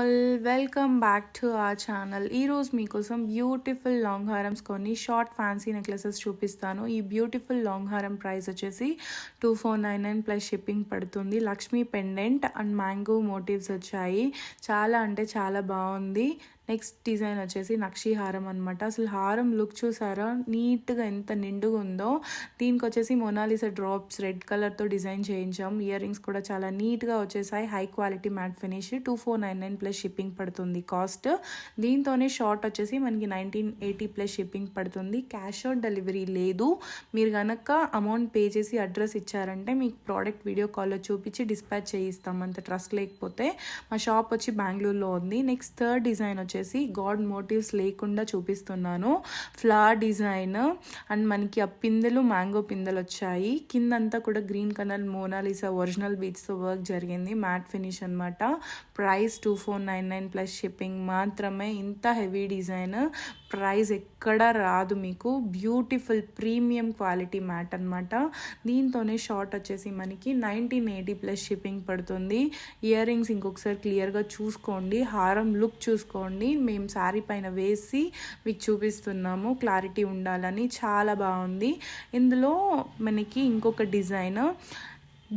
All welcome back to our channel. ఈరోజు మీకోసం beautiful long హారమ్స్ కొన్ని షార్ట్ ఫ్యాన్సీ నెక్లెసెస్ చూపిస్తాను. ఈ బ్యూటిఫుల్ లాంగ్ హారం ప్రైస్ వచ్చేసి 2499 ప్లస్ షిప్పింగ్ పడుతుంది. Lakshmi pendant and mango motifs వచ్చాయి. చాలా అంటే చాలా బాగుంది. నెక్స్ట్ డిజైన్ వచ్చేసి నక్షి హారం అనమాట. అసలు హారం లుక్ చూసారా, నీట్గా ఎంత నిండుగా ఉందో. దీనికి వచ్చేసి మొనాలిసా డ్రాప్స్ రెడ్ కలర్తో డిజైన్ చేయించాం. ఇయర్ రింగ్స్ కూడా చాలా నీట్గా వచ్చేసాయి. High quality matte finish. 2499 plus shipping పడుతుంది కాస్ట్. దీంతోనే షార్ట్ వచ్చేసి మనకి 1980 ప్లస్ షిప్పింగ్ పడుతుంది. క్యాష్ ఆన్ డెలివరీ లేదు. మీరు కనుక అమౌంట్ పే చేసి అడ్రస్ ఇచ్చారంటే మీకు ప్రోడక్ట్ వీడియో కాల్లో చూపించి డిస్పాచ్ చేయిస్తాం. అంత ట్రస్ట్ లేకపోతే. మా షాప్ వచ్చి బెంగళూరులో ఉంది. నెక్స్ట్ థర్డ్ డిజైన్ వచ్చేసి గాడ్ మోటివ్స్ లేకుండా చూపిస్తున్నాను. ఫ్లవర్ డిజైన్ అండ్ మనకి ఆ పిందెలు మ్యాంగో పిందెలు వచ్చాయి. కిందంతా కూడా గ్రీన్ కలర్ మోనాలిసా ఒరిజినల్ బీట్స్తో వర్క్ జరిగింది. మ్యాట్ ఫినిష్ అనమాట. ప్రైస్ 2499 ప్లస్ షిప్పింగ్ మాత్రమే. ఇంత హెవీ డిజైన్ ప్రైస్ ఎక్కడ రాదు మీకు. బ్యూటిఫుల్ ప్రీమియం క్వాలిటీ మ్యాట్ అనమాట. దీంతోనే షార్ట్ వచ్చేసి మనకి 1980 ప్లస్ షిప్పింగ్ పడుతుంది. ఇయర్ రింగ్స్ ఇంకొకసారి క్లియర్గా చూసుకోండి. హారం లుక్ చూసుకోండి. మేము శారీ పైన వేసి మీకు చూపిస్తున్నాము, క్లారిటీ ఉండాలని. చాలా బాగుంది. ఇందులో మనకి ఇంకొక డిజైన్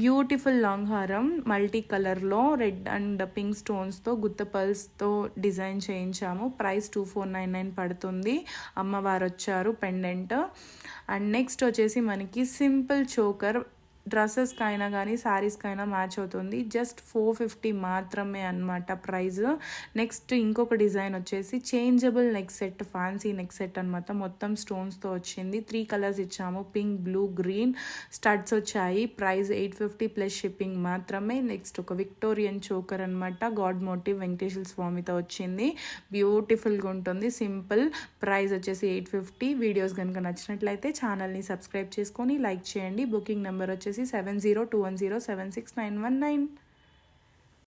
బ్యూటిఫుల్ లాంగ్ హారం మల్టీ కలర్లో రెడ్ అండ్ పింక్ స్టోన్స్తో గుత్త పల్స్తో డిజైన్ చేయించాము. ప్రైస్ 2499 పడుతుంది. అమ్మవారు వచ్చారు పెండెంట్. అండ్ నెక్స్ట్ వచ్చేసి మనకి సింపుల్ చోకర్. డ్రెస్సెస్కి అయినా కానీ శారీస్కి అయినా మ్యాచ్ అవుతుంది. జస్ట్ 450 మాత్రమే అనమాట ప్రైజ్. నెక్స్ట్ ఇంకొక డిజైన్ వచ్చేసి changeable neck set, fancy neck set అనమాట. మొత్తం స్టోన్స్తో వచ్చింది. 3 కలర్స్ ఇచ్చాము, పింక్, బ్లూ, గ్రీన్. స్టడ్స్ వచ్చాయి. ప్రైస్ 850 ప్లస్ షిప్పింగ్ మాత్రమే. నెక్స్ట్ ఒక విక్టోరియన్ చోకర్ అనమాట. గాడ్ మోటివ్ వెంకటేశ్వర స్వామితో వచ్చింది. బ్యూటిఫుల్గా ఉంటుంది. సింపుల్. ప్రైస్ వచ్చేసి 850. వీడియోస్ కనుక నచ్చినట్లయితే ఛానల్ని సబ్స్క్రైబ్ చేసుకొని లైక్ చేయండి. బుకింగ్ నెంబర్ వచ్చేసి 7021076919.